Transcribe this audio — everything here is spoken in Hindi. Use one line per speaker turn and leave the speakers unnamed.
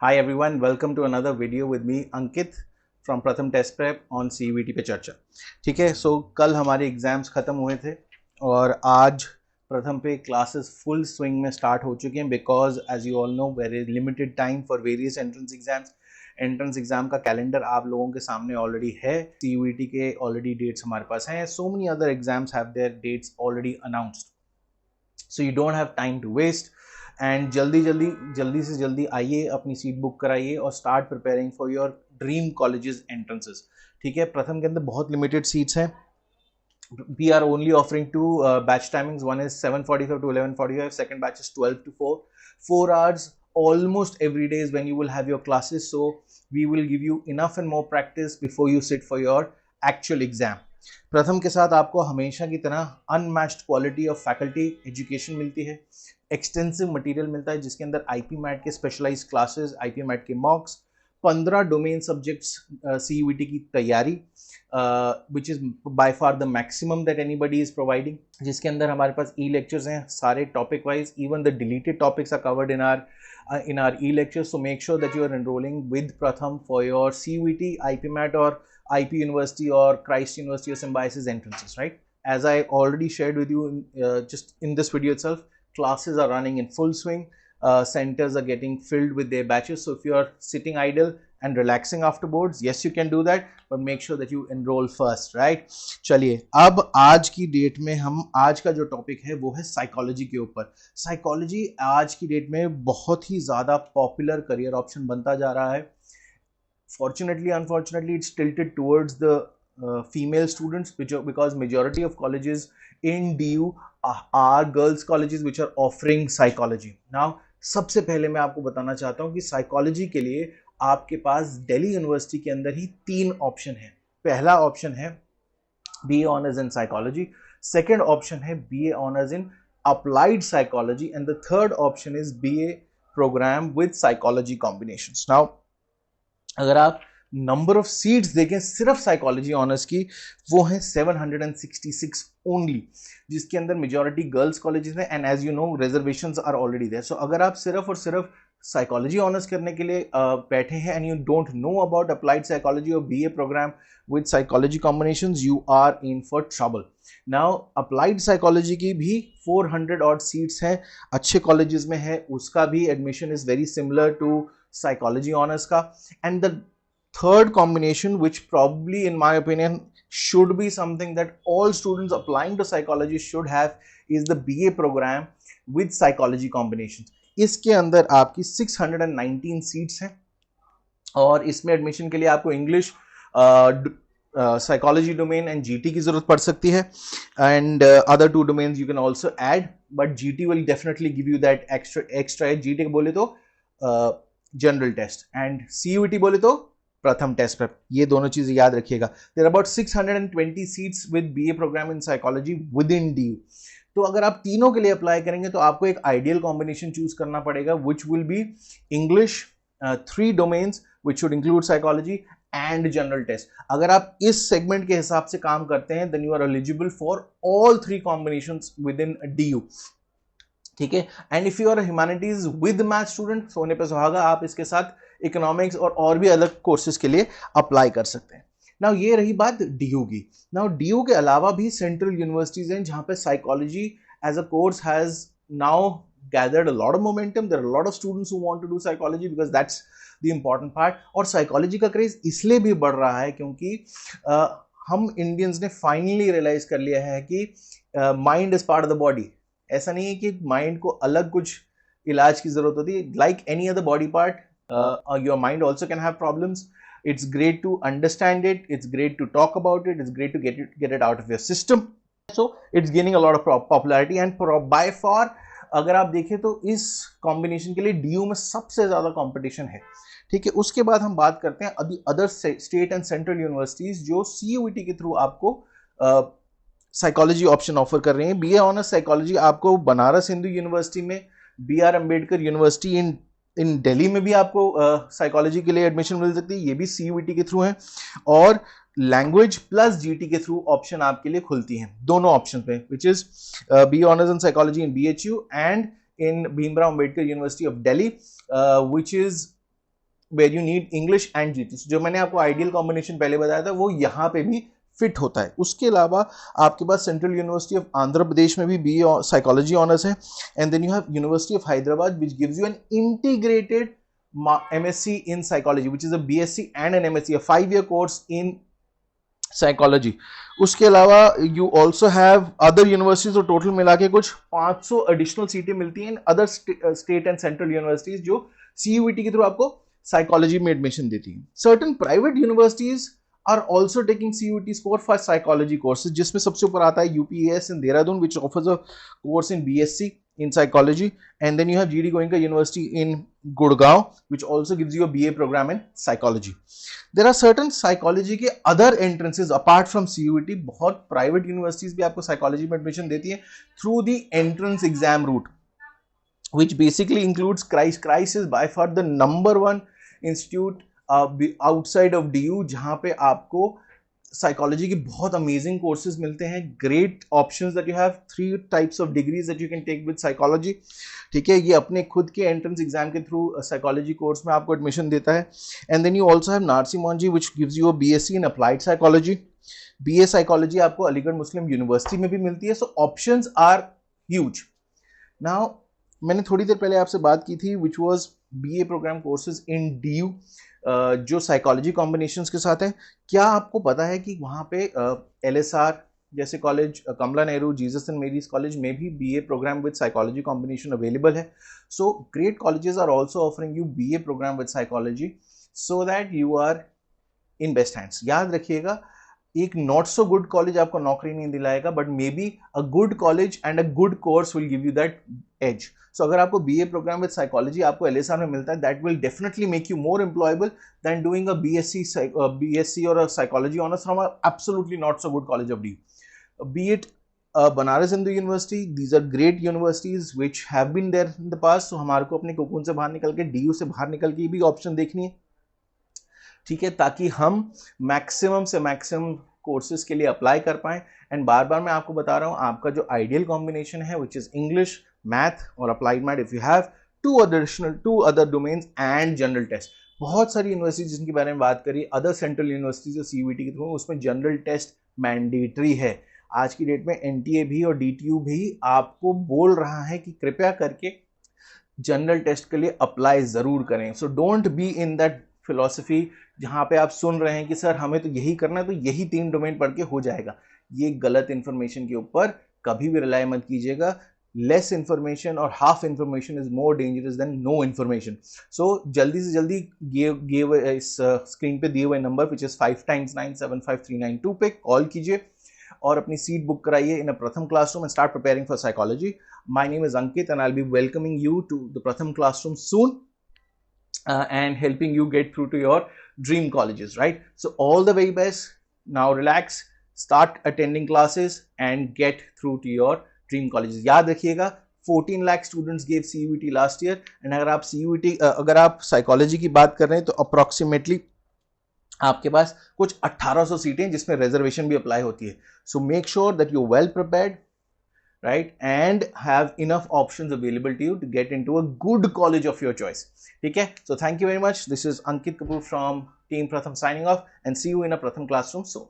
Hi everyone, welcome to another video with me Ankit from प्रथम टेस्ट प्रेप ऑन CUET पे चर्चा। ठीक है, सो कल हमारे एग्जाम्स खत्म हुए थे और आज प्रथम पे क्लासेस फुल स्विंग में स्टार्ट हो चुके हैं because as you all know very limited time for various entrance exams. Entrance exam का कैलेंडर आप लोगों के सामने ऑलरेडी है, CUET के ऑलरेडी डेट्स हमारे पास हैं, so many other exams have their dates already announced, so you don't have time to waste and जल्दी से जल्दी आइए, अपनी सीट बुक कराइए और start preparing for your dream colleges entrances. ठीक है, प्रथम के अंदर बहुत लिमिटेड सीट्स हैं। We are only offering two batch timings. One is 7:45 to 11:45. Second batch is 12 to 4. 4 hours almost every day is when you will have your classes. So we will give you enough and more practice before you sit for your actual exam. प्रथम के साथ आपको हमेशा की तरह unmatched quality of faculty education मिलती है, एक्सटेंसिव मटेरियल मिलता है जिसके अंदर आईपी मैट के स्पेशलाइज क्लासेस, आईपी मैट के मॉक्स, 15 डोमेन सब्जेक्ट्स CUET की तैयारी which is by far the maximum that anybody is providing, जिसके अंदर हमारे पास ई लेक्चर्स हैं सारे topic wise, even the deleted topics are covered in our e-lectures. So make sure that you are enrolling with Pratham for your CUET, IPMAT or IP University or Christ University or Symbiosis entrances, right? As I already shared with you just in this video itself, classes are running in full swing. Centers are getting filled with their batches. So if you are sitting idle and relaxing after boards, yes, you can do that, but make sure that you enroll first, right? चलिए, अब आज की डेट में हम आज का जो टॉपिक है वो है साइकोलॉजी के ऊपर। साइकोलॉजी आज की डेट में बहुत ही ज़्यादा पॉपुलर करियर ऑप्शन बनता जा रहा है। Fortunately, unfortunately, it's tilted towards the female students, because majority of colleges in DU are girls colleges which are offering psychology. Now, सबसे पहले मैं आपको बताना चाहता हूँ कि साइकोलॉजी के लिए आपके पास दिल्ली यूनिवर्सिटी के अंदर ही 3 ऑप्शन है। पहला ऑप्शन है BA honours in psychology, second option है BA honours in applied psychology and the third option is BA programme with psychology combinations. Now अगर आप नंबर ऑफ सीट्स देखें सिर्फ साइकोलॉजी ऑनर्स की, वो है 766 ओनली, जिसके अंदर मेजॉरिटी गर्ल्स कॉलेजेस हैं and as you know reservations are already there. So अगर आप सिर्फ और सिर्फ साइकोलॉजी ऑनर्स करने के लिए बैठे हैं and you don't know about applied psychology और BA programme with psychology combinations, you are in for trouble. Now applied psychology की भी 400 ऑड सीट्स हैं, अच्छे कॉलेजेस में है, उसका भी admission is very similar to psychology honors ka. And the third combination, which probably in my opinion should be something that all students applying to psychology should have, is the BA program with psychology combinations. इसके अंदर आपकी 619 सीट्स हैं और इसमें एडमिशन के लिए आपको English, psychology domain and GT की जरूरत पड़ सकती है and other 2 domains you can also add, but GT will definitely give you that extra. GT बोले तो जनरल टेस्ट एंड CUET बोले तो प्रथम टेस्ट प्रेप, ये दोनों चीजें याद रखिएगा। There about 620 seats with BA programme in psychology with in DU। तो अगर आप तीनों के लिए अप्लाई करेंगे तो आपको एक आइडियल कॉम्बिनेशन चूज करना पड़ेगा, which will be English, 3 domains which should include psychology and general test. अगर आप इस सेगमेंट के हिसाब से काम करते हैं then you are eligible for all 3 combinations with in DU। ठीक है, and if you are humanities with math student, सोने पे सुहागा, आप इसके साथ इकोनॉमिक्स और भी अलग कोर्सेज के लिए अप्लाई कर सकते हैं। नाउ ये रही बात DU की। नाउ DU के अलावा भी सेंट्रल यूनिवर्सिटीज हैं जहां पे psychology as a course has now gathered a lot of momentum. There are a lot of students who want to do psychology because that's the important part. और साइकोलॉजी का क्रेज इसलिए भी बढ़ रहा है क्योंकि हम इंडियंस ने फाइनली रियलाइज कर लिया है कि mind is part of the body. ऐसा नहीं है कि माइंड को अलग कुछ इलाज की जरूरत होती है, like any other body part your mind also can have problems. It's great to understand it, it's great to talk about it, it's great to get it out of your system. So it's gaining a lot of popularity and by far अगर आप देखें तो इस कॉम्बिनेशन के लिए DU में सबसे ज्यादा कंपटीशन है। ठीक है, उसके बाद हम बात करते हैं other state and central universities जो CUET के थ्रू आपको साइकोलॉजी ऑप्शन ऑफर कर रहे हैं। BA ऑनर्स साइकोलॉजी आपको बनारस हिंदू यूनिवर्सिटी में, BR अम्बेडकर यूनिवर्सिटी इन दिल्ली में भी आपको साइकोलॉजी के लिए एडमिशन मिल सकती है, ये भी CUET के थ्रू है, और लैंग्वेज प्लस GT के थ्रू ऑप्शन आपके लिए खुलती हैं दोनों ऑप्शन पे, which is BA honours in psychology in BHU एंड in Bhimrao Ambedkar University of Delhi, which is where you need English and GT. जो मैंने आपको आइडियल कॉम्बिनेशन पहले बताया था वो यहाँ पे भी फिट होता है। उसके अलावा आपके पास central university of Andhra Pradesh में भी बीए साइकोलॉजी ऑनर्स है, and then you have university of Hyderabad which gives you an integrated MSc in psychology, which is a BSc and an MSc, a 5-year course in psychology. उसके अलावा you also have other universities, तो टोटल मिला के कुछ 500 एडिशनल सीटें मिलती हैं other state and central universities जो CUET के थ्रू आपको साइकोलॉजी में एडमिशन देती हैं. Certain private universities are also taking CUET score for psychology courses, जिसमें सबसे ऊपर आता है UPAS in Dehradun, which offers a course in BSc in psychology, and then you have GD Goenka University in Gurgaon, which also gives you a BA program in psychology. There are certain psychology के other entrances apart from CUET. बहुत private universities भी आपको psychology में admission देती है through the entrance exam route, which basically includes CRICE is by far the #1 institute outside of DU जहां पे आपको साइकोलॉजी के बहुत अमेजिंग कोर्सेज मिलते हैं. Great options that you have, 3 types of degrees that you can take with psychology. ठीक है, ये अपने खुद के एंट्रेंस एग्जाम के थ्रू साइकोलॉजी कोर्स में आपको एडमिशन देता है. And then you also have Narsee Monjee which gives you a BSc in applied psychology. BA psychology आपको अलीगढ़ मुस्लिम यूनिवर्सिटी में भी मिलती है. So options are huge. Now मैंने थोड़ी देर पहले आपसे बात की थी which was BA programme courses in DU जो साइकोलॉजी कॉम्बिनेशंस के साथ है. क्या आपको पता है कि वहाँ पे LSR जैसे college, Kamala Nehru, Jesus and Mary's college में भी BA programme with psychology combination available है. So great colleges are also offering you BA programme with psychology so that you are in best hands. याद रखिएगा, एक नॉट सो गुड कॉलेज आपको नौकरी नहीं दिलाएगा, but may be a good college and a good course will give you that edge. So अगर आपको BA प्रोग्राम विद साइकोलॉजी आपको LSR में मिलता है, that will definitely make you more employable than doing a BSc और a psychology honours from a absolutely not so good college of DU. Be it Banaras Hindu University, these are great universities which have been there in the past. So हमारे को अपने कोकून से बाहर निकल के DU से बाहर निकल के भी ऑप्शन देखनी है, ठीक है, ताकि हम मैक्सिमम से मैक्सिमम कोर्सेज के लिए अप्लाई कर पाएं. एंड बार बार मैं आपको बता रहा हूं, आपका जो आइडियल कॉम्बिनेशन है विच इज इंग्लिश, मैथ और applied math, if you have two other domains and general test. बहुत सारी यूनिवर्सिटीज जिनके बारे में बात करी, अदर सेंट्रल यूनिवर्सिटीज CUET के थ्रू, उसमें जनरल टेस्ट मैंडेटरी है. आज की डेट में NTA भी और DTU भी आपको बोल रहा है कि कृपया करके जनरल टेस्ट के लिए अप्लाई जरूर करें. So don't be in that philosophy जहां पे आप सुन रहे हैं कि सर हमें तो यही करना है, तो यही 3 डोमेन पढ़ के हो जाएगा. ये गलत इंफॉर्मेशन के ऊपर कभी भी रिलाई मत कीजिएगा. लेस इंफॉर्मेशन और half information is more dangerous than no information. So जल्दी से जल्दी इस स्क्रीन पे दिए हुए नंबर विच इज 5 times 9 75392 पे कॉल कीजिए और अपनी सीट बुक कराइए in a Pratham classroom and start preparing for psychology. My name is Ankit and I will be welcoming you to the Pratham classroom soon and helping you get through to your dream colleges, right? So all the very best. Now relax, start attending classes and get through to your dream colleges. याद रखिएगा, 14 lakh students gave CUET last year, and अगर आप CUET अगर आप साइकोलॉजी की बात कर रहे हैं तो अप्रोक्सीमेटली आपके पास कुछ 1800 सीटें जिसमें रिजर्वेशन भी अप्लाई होती है. So make sure that you well prepared, right, and have enough options available to you to get into a good college of your choice. ठीक है, so thank you very much. This is Ankit Kapoor from Team Pratham signing off and see you in a Pratham classroom soon.